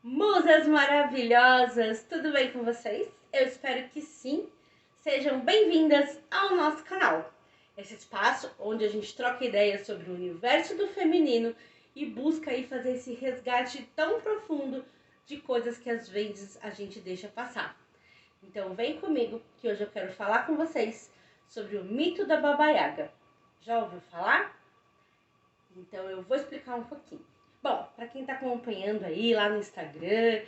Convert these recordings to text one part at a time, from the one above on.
Musas maravilhosas, tudo bem com vocês? Eu espero que sim. Sejam bem-vindas ao nosso canal. Esse espaço onde a gente troca ideias sobre o universo do feminino e busca aí fazer esse resgate tão profundo de coisas que às vezes a gente deixa passar. Então vem comigo que hoje eu quero falar com vocês sobre o mito da Baba Yaga. Já ouviu falar? Então eu vou explicar um pouquinho. Bom, para quem está acompanhando aí lá no Instagram,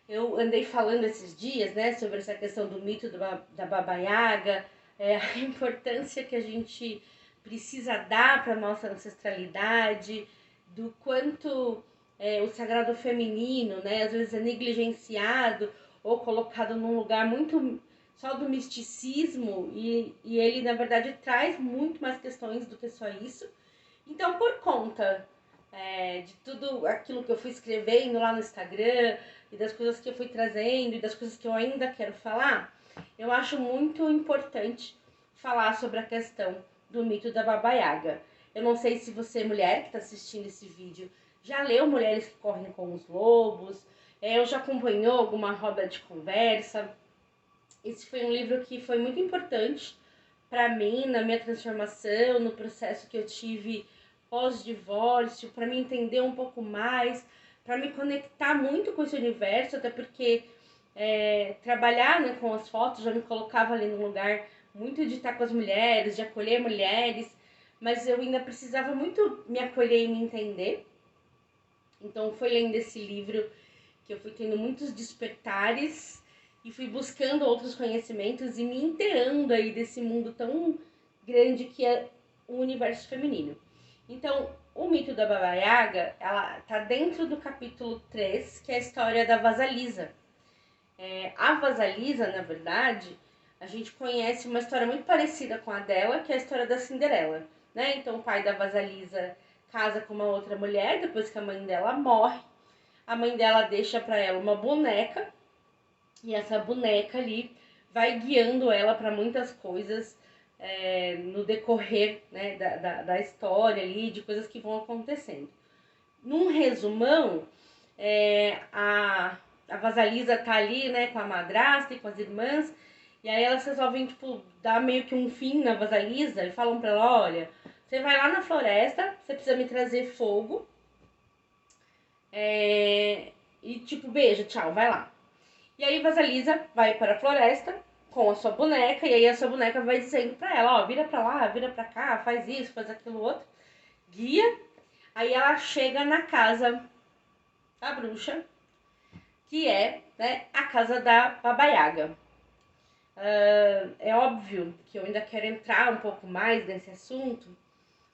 eu andei falando esses dias, né, sobre essa questão do mito da Baba Yaga, a importância que a gente precisa dar para nossa ancestralidade, do quanto o sagrado feminino, né, às vezes é negligenciado ou colocado num lugar muito só do misticismo e ele, na verdade, traz muito mais questões do que só isso. Então, por conta de tudo aquilo que eu fui escrevendo lá no Instagram e das coisas que eu fui trazendo e das coisas que eu ainda quero falar, eu acho muito importante falar sobre a questão do mito da Baba Yaga. Eu não sei se você, mulher que está assistindo esse vídeo, já leu Mulheres que Correm com os Lobos, ou já acompanhou alguma roda de conversa. Esse foi um livro que foi muito importante para mim, na minha transformação, no processo que eu tive pós-divórcio, para me entender um pouco mais, para me conectar muito com esse universo, até porque trabalhar, né, com as fotos já me colocava ali num lugar muito de estar com as mulheres, de acolher mulheres, mas eu ainda precisava muito me acolher e me entender. Então foi lendo esse livro que eu fui tendo muitos despertares e fui buscando outros conhecimentos e me inteirando aí desse mundo tão grande que é o universo feminino. Então, o mito da Baba Yaga, ela tá dentro do capítulo 3, que é a história da Vasalisa. A Vasalisa, na verdade, a gente conhece uma história muito parecida com a dela, que é a história da Cinderela, né? Então, o pai da Vasalisa casa com uma outra mulher, depois que a mãe dela morre. A mãe dela deixa para ela uma boneca, e essa boneca ali vai guiando ela para muitas coisas no decorrer, né, da história ali, de coisas que vão acontecendo. Num resumão, a Vasalisa tá ali, né, com a madrasta e com as irmãs, e aí elas resolvem, tipo, dar meio que um fim na Vasalisa e falam pra ela, olha, você vai lá na floresta, você precisa me trazer fogo, e tipo, beijo, tchau, vai lá. E aí Vasalisa vai para a floresta com a sua boneca, e aí a sua boneca vai dizendo pra ela, ó, vira pra lá, vira pra cá, faz isso, faz aquilo outro, guia. Aí ela chega na casa da bruxa, que é, né, a casa da Baba Yaga. É óbvio que eu ainda quero entrar um pouco mais nesse assunto,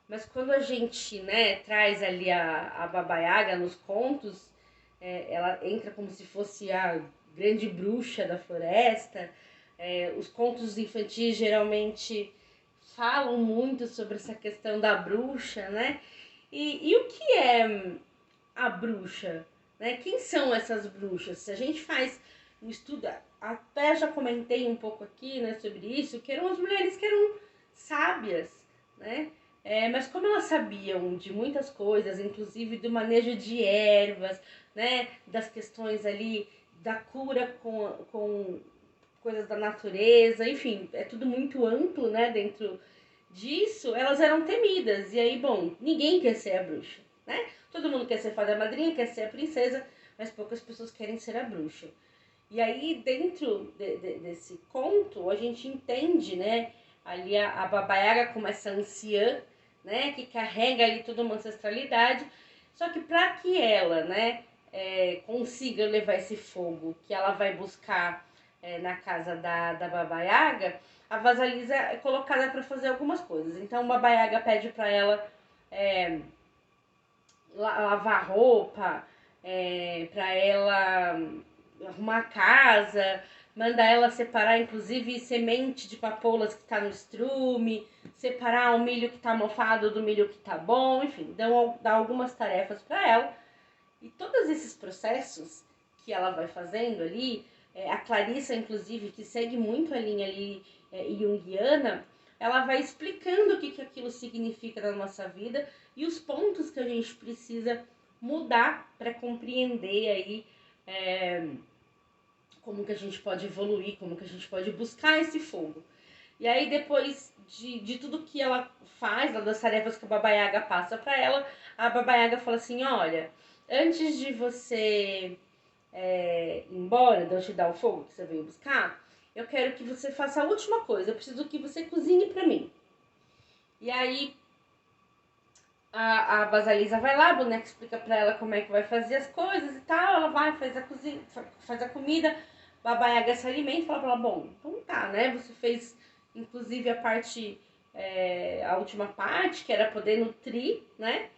mas quando a gente, né, traz ali a Baba Yaga nos contos, ela entra como se fosse a grande bruxa da floresta. Os contos infantis geralmente falam muito sobre essa questão da bruxa, né? E o que é a bruxa? Né? Quem são essas bruxas? Se a gente faz um estudo, até já comentei um pouco aqui, né, sobre isso, que eram as mulheres que eram sábias, né? Mas como elas sabiam de muitas coisas, inclusive do manejo de ervas, né, das questões ali da cura com coisas da natureza, enfim, é tudo muito amplo, né, dentro disso, elas eram temidas. E aí, bom, ninguém quer ser a bruxa, né? Todo mundo quer ser fada madrinha, quer ser a princesa, mas poucas pessoas querem ser a bruxa. E aí, dentro desse conto, a gente entende, né, ali a Baba Yaga como essa anciã, né, que carrega ali toda uma ancestralidade, só que para que ela, né, consiga levar esse fogo que ela vai buscar na casa da Baba Yaga, a Vasalisa é colocada para fazer algumas coisas. Então, Baba Yaga pede para ela lavar roupa, para ela arrumar a casa, manda ela separar, inclusive, semente de papoulas que tá no estrume, separar o milho que tá mofado do milho que tá bom, enfim, dá algumas tarefas para ela. E todos esses processos que ela vai fazendo ali, a Clarissa, inclusive, que segue muito a linha ali junguiana, ela vai explicando o que aquilo significa na nossa vida e os pontos que a gente precisa mudar para compreender aí como que a gente pode evoluir, como que a gente pode buscar esse fogo. E aí, depois de tudo que ela faz, das tarefas que a Baba Yaga passa para ela, a Baba Yaga fala assim, olha, antes de você ir embora, de eu te dar o fogo que você veio buscar, eu quero que você faça a última coisa, eu preciso que você cozinhe para mim. E aí, a Vasalisa vai lá, a boneca explica pra ela como é que vai fazer as coisas e tal, ela vai, faz a cozinha, faz a comida, Baba Yaga se alimenta e fala pra ela, bom, então tá, né, você fez inclusive a parte, a última parte, que era poder nutrir, né,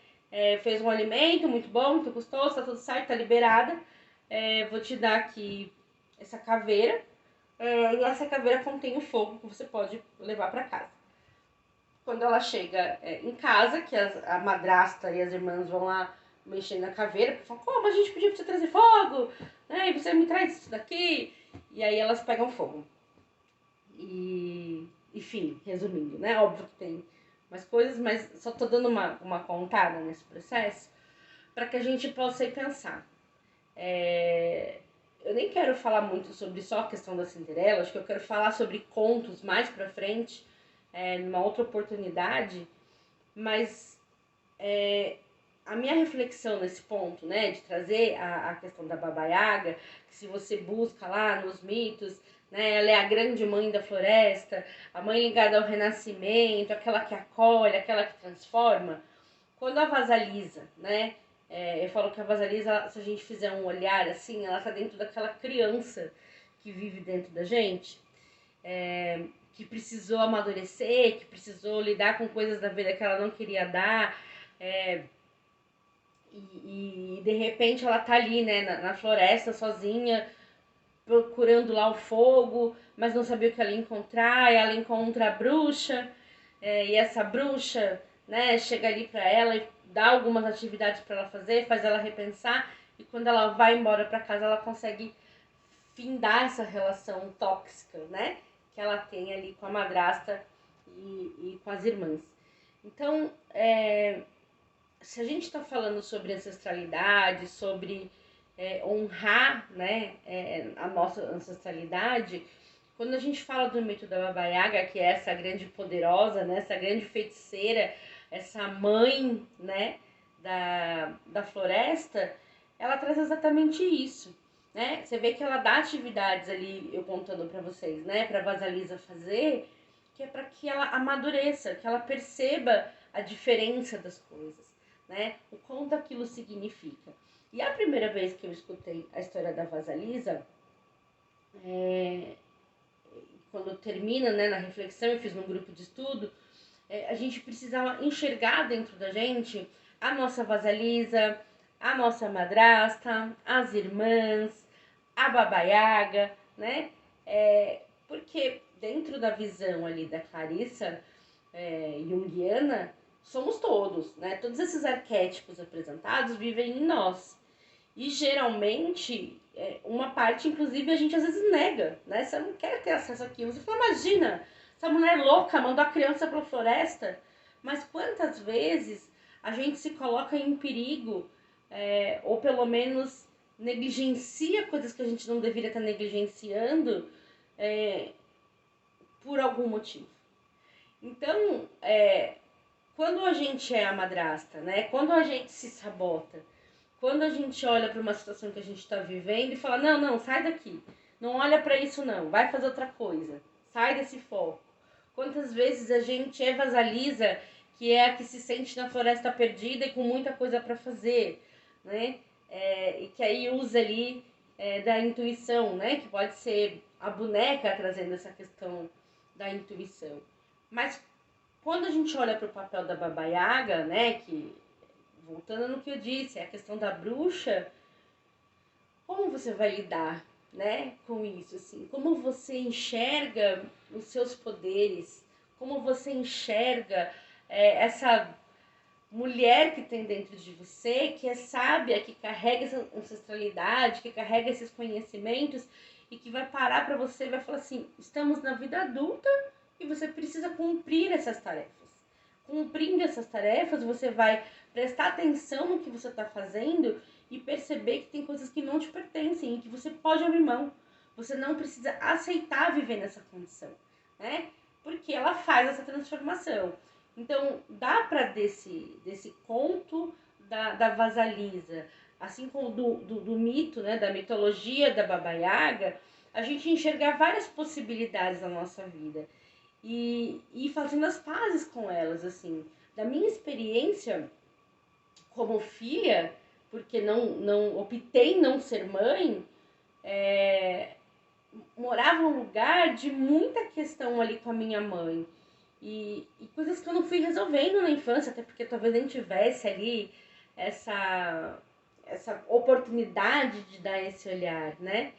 fez um alimento muito bom, muito gostoso, tá tudo certo, tá liberada, vou te dar aqui essa caveira, e essa caveira contém o fogo que você pode levar pra casa. Quando ela chega em casa, que a madrasta e as irmãs vão lá mexer na caveira, porque falam, como a gente pediu pra você trazer fogo, né? E você me traz isso daqui. E aí elas pegam fogo. E, enfim, resumindo, né? Óbvio que tem mais coisas, mas só tô dando uma contada nesse processo para que a gente possa ir pensar. Eu nem quero falar muito sobre só a questão da Cinderela, acho que eu quero falar sobre contos mais pra frente, numa outra oportunidade, mas a minha reflexão nesse ponto, né, de trazer a questão da Baba Yaga, que se você busca lá nos mitos, né, ela é a grande mãe da floresta, a mãe ligada ao renascimento, aquela que acolhe, aquela que transforma. Quando a Vasalisa, né, eu falo que a Vasalisa, se a gente fizer um olhar assim, ela tá dentro daquela criança que vive dentro da gente, que precisou amadurecer, que precisou lidar com coisas da vida que ela não queria dar, e de repente ela tá ali, né, na floresta sozinha, procurando lá o fogo, mas não sabia o que ela ia encontrar, e ela encontra a bruxa, e essa bruxa, né, chega ali pra ela e dá algumas atividades para ela fazer, faz ela repensar, e quando ela vai embora para casa ela consegue findar essa relação tóxica, né, que ela tem ali com a madrasta e com as irmãs. Então, se a gente está falando sobre ancestralidade, sobre honrar, né, a nossa ancestralidade, quando a gente fala do mito da Baba Yaga, que é essa grande poderosa, né, essa grande feiticeira, essa mãe, né, da floresta, ela traz exatamente isso, né? Você vê que ela dá atividades ali, eu contando para vocês, né, para Vasalisa fazer, que é para que ela amadureça, que ela perceba a diferença das coisas, né? O quanto aquilo significa. E a primeira vez que eu escutei a história da Vasalisa, quando termina, né, na reflexão, eu fiz num grupo de estudo, a gente precisava enxergar dentro da gente a nossa Vasalisa, a nossa madrasta, as irmãs, a Baba Yaga, né? Porque dentro da visão ali da Clarissa junguiana, somos todos, né? Todos esses arquétipos apresentados vivem em nós. E geralmente, uma parte, inclusive, a gente às vezes nega, né? Você não quer ter acesso àquilo. Você fala, imagina, essa mulher louca mandou a criança pra floresta. Mas quantas vezes a gente se coloca em perigo, ou pelo menos negligencia coisas que a gente não deveria estar negligenciando, por algum motivo. Então, quando a gente é a madrasta, né? Quando a gente se sabota, quando a gente olha para uma situação que a gente está vivendo e fala, não, não, sai daqui, não olha para isso não, vai fazer outra coisa, sai desse foco. Quantas vezes a gente é Vasalisa, que é a que se sente na floresta perdida e com muita coisa para fazer, né? E que aí usa ali da intuição, né? Que pode ser a boneca trazendo essa questão da intuição. Mas quando a gente olha para o papel da Baba Yaga, né? Que, voltando no que eu disse, é a questão da bruxa, como você vai lidar, né, com isso, assim? Como você enxerga os seus poderes? Como você enxerga essa mulher que tem dentro de você, que é sábia, que carrega essa ancestralidade, que carrega esses conhecimentos e que vai parar para você e vai falar assim, estamos na vida adulta e você precisa cumprir essas tarefas. Cumprindo essas tarefas, você vai prestar atenção no que você está fazendo e perceber que tem coisas que não te pertencem, em que você pode abrir mão. Você não precisa aceitar viver nessa condição, né? Porque ela faz essa transformação. Então, dá para desse conto da Vasalisa, assim como do mito, né, da mitologia da Baba Yaga, a gente enxergar várias possibilidades na nossa vida e fazendo as pazes com elas, assim. Da minha experiência como filha, porque não optei em não ser mãe, morava num lugar de muita questão ali com a minha mãe. E coisas que eu não fui resolvendo na infância, até porque talvez nem tivesse ali essa oportunidade de dar esse olhar, né?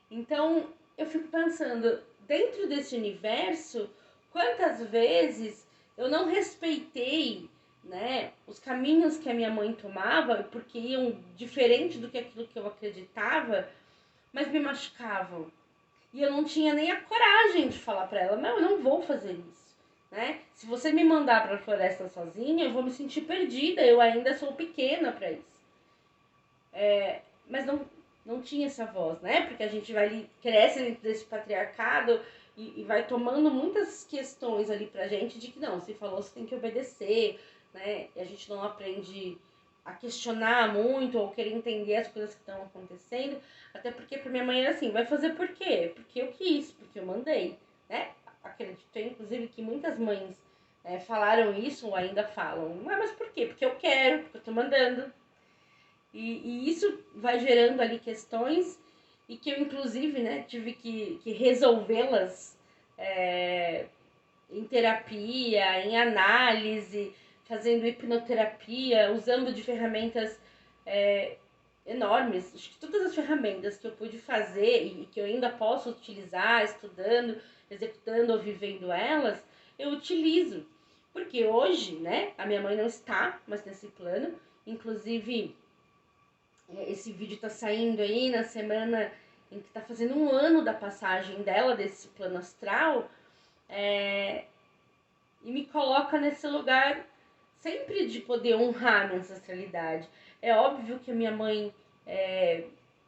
Então, eu fico pensando, dentro desse universo, quantas vezes eu não respeitei, né, os caminhos que a minha mãe tomava, porque iam diferente do que aquilo que eu acreditava, mas me machucavam. E eu não tinha nem a coragem de falar pra ela, não, eu não vou fazer isso, né? Se você me mandar pra floresta sozinha, eu vou me sentir perdida, eu ainda sou pequena pra isso. Mas não tinha essa voz, né? Porque a gente vai ali, cresce dentro desse patriarcado e vai tomando muitas questões ali pra gente de que não, se falou, você tem que obedecer, né? E a gente não aprende a questionar muito ou querer entender as coisas que estão acontecendo. Até porque pra minha mãe era assim, vai fazer por quê? Porque eu quis, porque eu mandei, né? Acredito, inclusive, que muitas mães falaram isso ou ainda falam. Mas por quê? Porque eu quero, porque eu tô mandando. E isso vai gerando ali questões e que eu, inclusive, né, tive que resolvê-las em terapia, em análise, fazendo hipnoterapia, usando de ferramentas enormes. Acho que todas as ferramentas que eu pude fazer e que eu ainda posso utilizar, estudando, executando ou vivendo elas, eu utilizo. Porque hoje, né, a minha mãe não está mais nesse plano, inclusive esse vídeo tá saindo aí na semana em que tá fazendo um ano da passagem dela desse plano astral, e me coloca nesse lugar sempre de poder honrar a minha ancestralidade. É óbvio que a minha mãe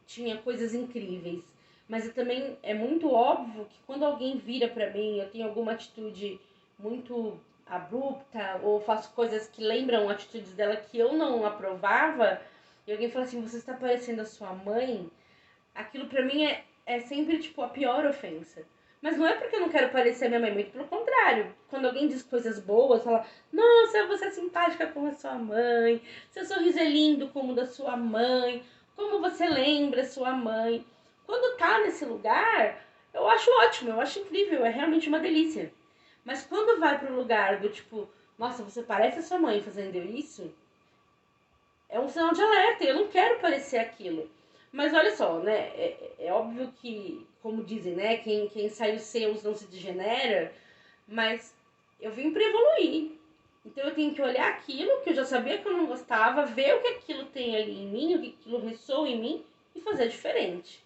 tinha coisas incríveis, mas também é muito óbvio que quando alguém vira pra mim, eu tenho alguma atitude muito abrupta ou faço coisas que lembram atitudes dela que eu não aprovava, e alguém fala assim, você está parecendo a sua mãe, aquilo pra mim é sempre tipo a pior ofensa. Mas não é porque eu não quero parecer a minha mãe, muito pelo contrário. Quando alguém diz coisas boas, fala, nossa, você é simpática como a sua mãe, seu sorriso é lindo como o da sua mãe, como você lembra sua mãe. Quando tá nesse lugar, eu acho ótimo, eu acho incrível, é realmente uma delícia. Mas quando vai pro lugar do tipo, nossa, você parece a sua mãe fazendo isso, é um sinal de alerta, eu não quero parecer aquilo. Mas olha só, né? É óbvio que, como dizem, né? Quem sai os seus não se degenera, mas eu vim para evoluir. Então eu tenho que olhar aquilo que eu já sabia que eu não gostava, ver o que aquilo tem ali em mim, o que aquilo ressoa em mim e fazer diferente.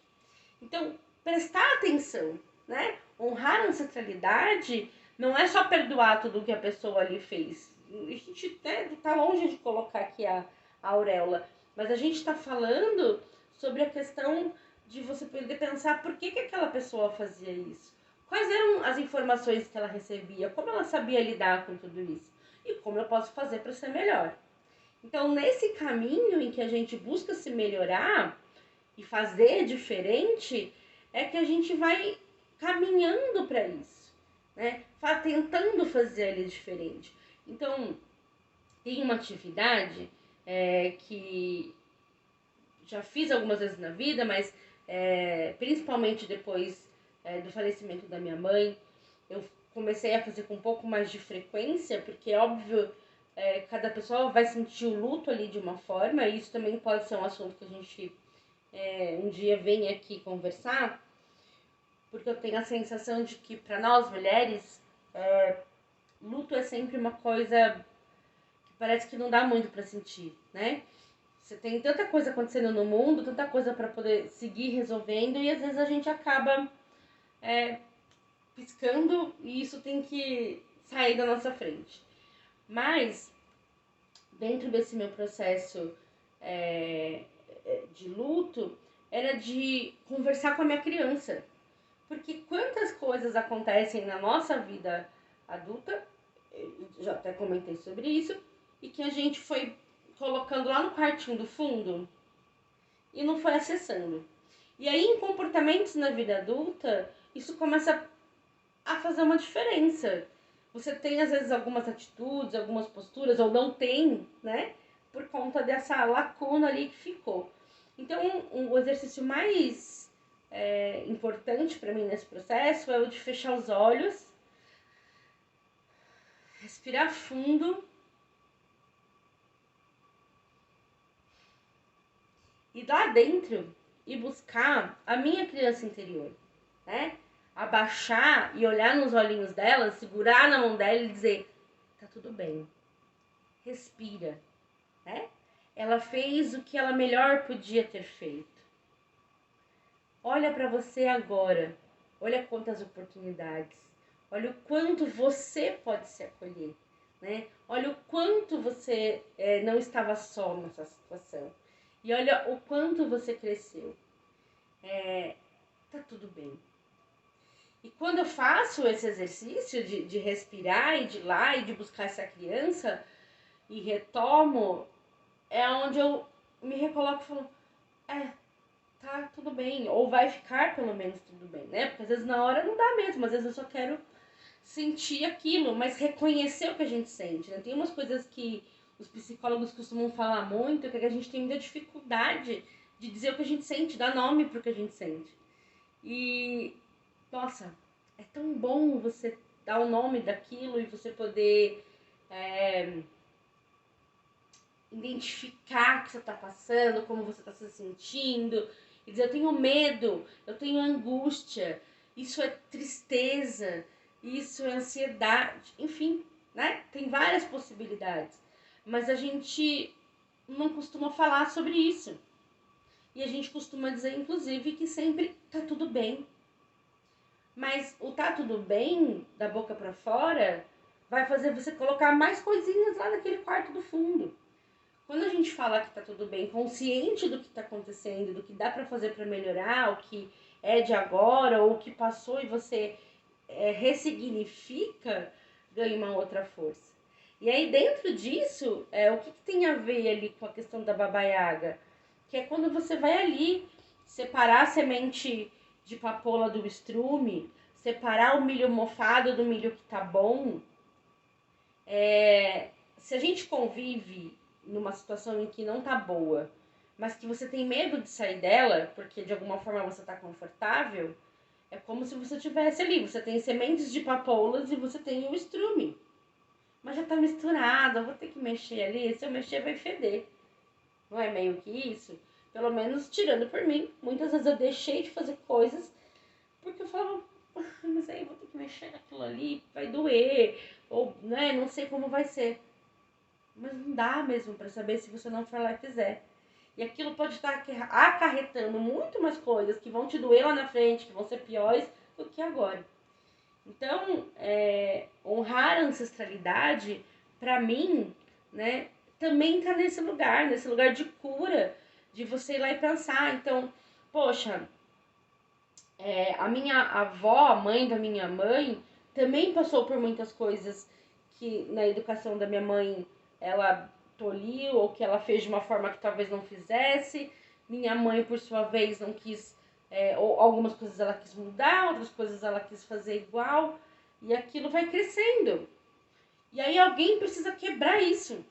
Então, prestar atenção, né? Honrar a ancestralidade não é só perdoar tudo que a pessoa ali fez. A gente tá longe de colocar aqui a auréola, mas a gente está falando sobre a questão de você poder pensar por que aquela pessoa fazia isso. Quais eram as informações que ela recebia, como ela sabia lidar com tudo isso e como eu posso fazer para ser melhor. Então, nesse caminho em que a gente busca se melhorar e fazer diferente, é que a gente vai caminhando para isso, né? Tentando fazer ali diferente. Então, tem uma atividade que já fiz algumas vezes na vida, mas principalmente depois do falecimento da minha mãe, eu comecei a fazer com um pouco mais de frequência, porque é óbvio, cada pessoa vai sentir o luto ali de uma forma, e isso também pode ser um assunto que a gente um dia vem aqui conversar, porque eu tenho a sensação de que para nós mulheres, luto é sempre uma coisa que parece que não dá muito para sentir, né? Você tem tanta coisa acontecendo no mundo, tanta coisa para poder seguir resolvendo, e às vezes a gente acaba piscando e isso tem que sair da nossa frente. Mas, dentro desse meu processo de luto, era de conversar com a minha criança. Porque quantas coisas acontecem na nossa vida adulta, eu já até comentei sobre isso, e que a gente foi colocando lá no quartinho do fundo e não foi acessando. E aí, em comportamentos na vida adulta, isso começa a fazer uma diferença. Você tem, às vezes, algumas atitudes, algumas posturas, ou não tem, né? Por conta dessa lacuna ali que ficou. Então, o exercício mais importante para mim nesse processo é o de fechar os olhos, respirar fundo e lá dentro e buscar a minha criança interior, né? Abaixar e olhar nos olhinhos dela, segurar na mão dela e dizer: tá tudo bem, respira, né? Ela fez o que ela melhor podia ter feito. Olha para você agora, olha quantas oportunidades, olha o quanto você pode se acolher, né? Olha o quanto você não estava só nessa situação. E olha o quanto você cresceu. Tá tudo bem. E quando eu faço esse exercício de respirar e de ir lá e de buscar essa criança e retomo, é onde eu me recoloco e falo, tá tudo bem. Ou vai ficar pelo menos tudo bem, né? Porque às vezes na hora não dá mesmo, às vezes eu só quero sentir aquilo, mas reconhecer o que a gente sente, né? Tem umas coisas que os psicólogos costumam falar muito, que a gente tem muita dificuldade de dizer o que a gente sente, dar nome pro que a gente sente. E, nossa, é tão bom você dar o nome daquilo e você poder identificar o que você está passando, como você está se sentindo, e dizer, eu tenho medo, eu tenho angústia, isso é tristeza, isso é ansiedade, enfim, né? Tem várias possibilidades, mas a gente não costuma falar sobre isso. E a gente costuma dizer, inclusive, que sempre tá tudo bem. Mas o tá tudo bem, da boca para fora, vai fazer você colocar mais coisinhas lá naquele quarto do fundo. Quando a gente fala que tá tudo bem, consciente do que tá acontecendo, do que dá para fazer para melhorar, o que é de agora ou o que passou e você ressignifica, ganha uma outra força. E aí dentro disso, o que tem a ver ali com a questão da Baba Yaga? Que é quando você vai ali separar a semente de papoula do estrume, separar o milho mofado do milho que tá bom. Se a gente convive numa situação em que não tá boa, mas que você tem medo de sair dela, porque de alguma forma você tá confortável, é como se você tivesse ali, você tem sementes de papoulas e você tem o estrume. Mas já tá misturado, eu vou ter que mexer ali, se eu mexer vai feder. Não é meio que isso? Pelo menos tirando por mim, muitas vezes eu deixei de fazer coisas porque eu falava, mas aí eu vou ter que mexer naquilo ali, vai doer, ou né, não sei como vai ser. Mas não dá mesmo para saber se você não for lá e fizer. E aquilo pode estar acarretando muito mais coisas que vão te doer lá na frente, que vão ser piores do que agora. Então, honrar a ancestralidade, para mim, né, também tá nesse lugar de cura, de você ir lá e pensar. Então, poxa, a minha avó, a mãe da minha mãe, também passou por muitas coisas que na educação da minha mãe ela toliu ou que ela fez de uma forma que talvez não fizesse. Minha mãe, por sua vez, não quis, ou algumas coisas ela quis mudar, outras coisas ela quis fazer igual, e aquilo vai crescendo. E aí alguém precisa quebrar isso.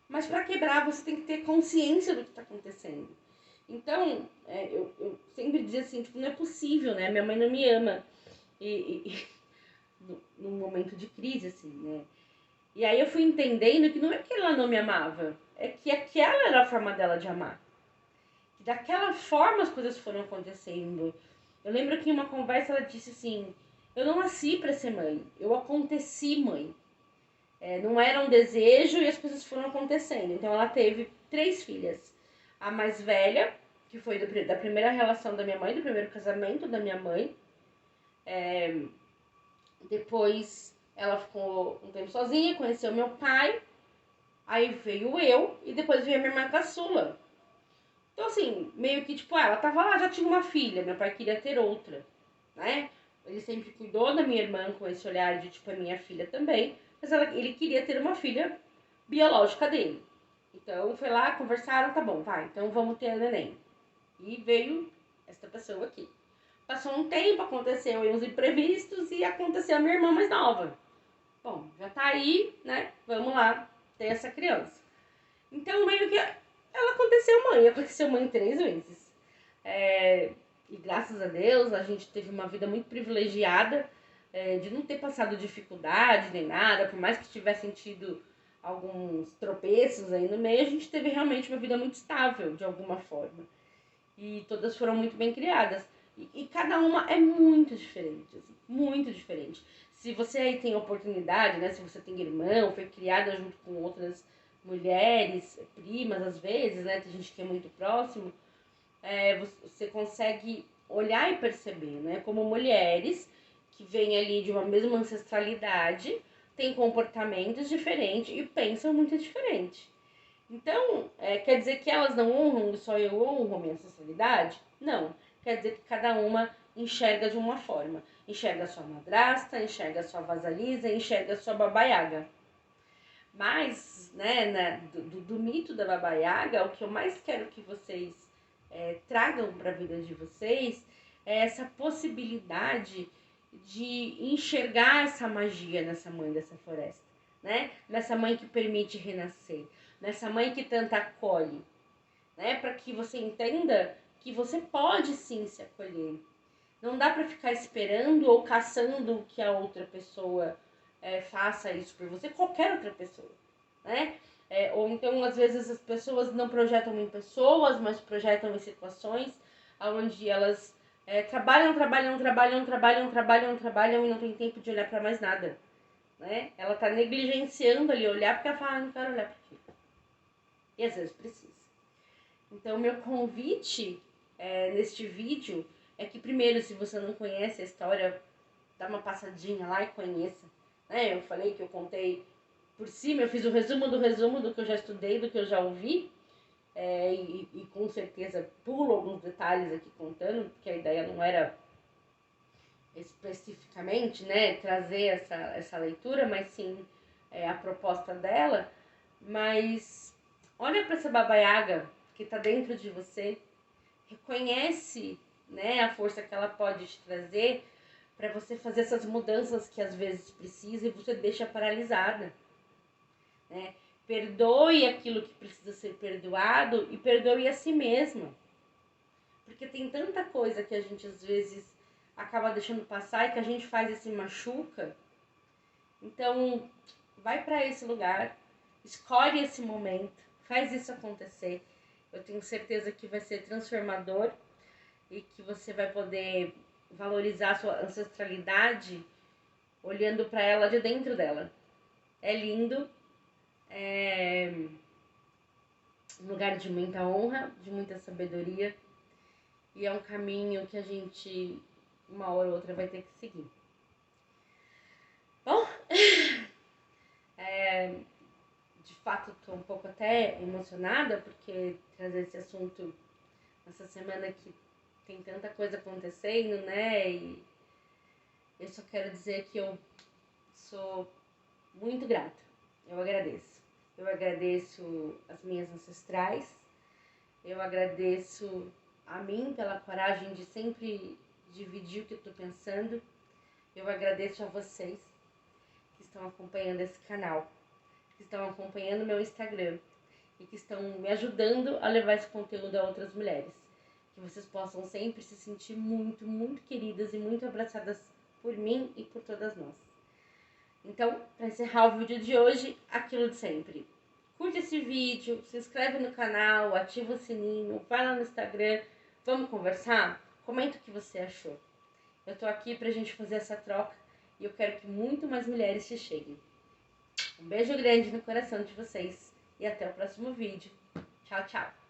Mas para quebrar, você tem que ter consciência do que está acontecendo. Então, eu sempre dizia assim, tipo, não é possível, né? Minha mãe não me ama. E num momento de crise, assim, né? E aí eu fui entendendo que não é que ela não me amava, é que aquela era a forma dela de amar. Que daquela forma as coisas foram acontecendo. Eu lembro que em uma conversa ela disse assim, eu não nasci para ser mãe, eu aconteci mãe. Não era um desejo e as coisas foram acontecendo. Então ela teve 3 filhas. A mais velha, que foi da primeira relação da minha mãe, do primeiro casamento da minha mãe. Depois ela ficou um tempo sozinha, conheceu meu pai. Aí veio eu e depois veio a minha irmã caçula. Então, assim, meio que, tipo, ela tava lá, já tinha uma filha, meu pai queria ter outra, né? Ele sempre cuidou da minha irmã com esse olhar de, tipo, é minha filha também, mas ele queria ter uma filha biológica dele. Então, foi lá, conversaram, tá bom, vai, então vamos ter a neném. E veio esta pessoa aqui. Passou um tempo, aconteceu uns imprevistos e aconteceu a minha irmã mais nova. Bom, já tá aí, né? Vamos lá ter essa criança. Então, meio que ela aconteceu mãe 3 vezes. E graças a Deus, a gente teve uma vida muito privilegiada, de não ter passado dificuldade nem nada, por mais que tivesse tido alguns tropeços aí no meio, a gente teve realmente uma vida muito estável, de alguma forma. E todas foram muito bem criadas. E cada uma é muito diferente, assim, muito diferente. Se você aí tem oportunidade, né? Se você tem irmão, foi criada junto com outras mulheres, primas às vezes, né? Tem gente que é muito próximo, você consegue olhar e perceber, né? Como mulheres que vêm ali de uma mesma ancestralidade, têm comportamentos diferentes e pensam muito diferente. Então, quer dizer que elas não honram, só eu honro a minha ancestralidade? Não. Quer dizer que cada uma enxerga de uma forma. Enxerga a sua madrasta, enxerga a sua vasalisa, enxerga a sua babaiaga. Mas, né, do mito da babaiaga, o que eu mais quero que vocês tragam para a vida de vocês é essa possibilidade de enxergar essa magia nessa mãe dessa floresta, né? Nessa mãe que permite renascer, nessa mãe que tanto acolhe, né? Para que você entenda que você pode sim se acolher. Não dá para ficar esperando ou caçando que a outra pessoa faça isso por você, qualquer outra pessoa, né? Ou então, às vezes, as pessoas não projetam em pessoas, mas projetam em situações onde elas trabalham e não tem tempo de olhar para mais nada, né? Ela tá negligenciando ali olhar porque ela fala, não quero olhar para aquilo. E às vezes precisa. Então, meu convite neste vídeo é que, primeiro, se você não conhece a história, dá uma passadinha lá e conheça. Né? Eu falei que eu contei por cima, eu fiz o resumo do que eu já estudei, do que eu já ouvi. E com certeza pulo alguns detalhes aqui contando, porque a ideia não era especificamente, né, trazer essa leitura, mas sim a proposta dela. Mas olha para essa babaiaga que está dentro de você, reconhece, né, a força que ela pode te trazer para você fazer essas mudanças que às vezes precisa e você deixa paralisada, né? Perdoe aquilo que precisa ser perdoado e perdoe a si mesma. Porque tem tanta coisa que a gente às vezes acaba deixando passar e que a gente faz e se machuca. Então, vai para esse lugar, escolhe esse momento, faz isso acontecer. Eu tenho certeza que vai ser transformador e que você vai poder valorizar a sua ancestralidade olhando para ela de dentro dela. É lindo, é um lugar de muita honra, de muita sabedoria e é um caminho que a gente, uma hora ou outra, vai ter que seguir. Bom, de fato estou um pouco até emocionada porque trazer esse assunto nessa semana que tem tanta coisa acontecendo, né? E eu só quero dizer que eu sou muito grata. Eu agradeço. Eu agradeço as minhas ancestrais. Eu agradeço a mim pela coragem de sempre dividir o que eu estou pensando. Eu agradeço a vocês que estão acompanhando esse canal, que estão acompanhando meu Instagram e que estão me ajudando a levar esse conteúdo a outras mulheres. Que vocês possam sempre se sentir muito, muito queridas e muito abraçadas por mim e por todas nós. Então, para encerrar o vídeo de hoje, aquilo de sempre. Curte esse vídeo, se inscreve no canal, ativa o sininho, vai lá no Instagram, vamos conversar? Comenta o que você achou. Eu tô aqui pra gente fazer essa troca e eu quero que muito mais mulheres te cheguem. Um beijo grande no coração de vocês e até o próximo vídeo. Tchau, tchau!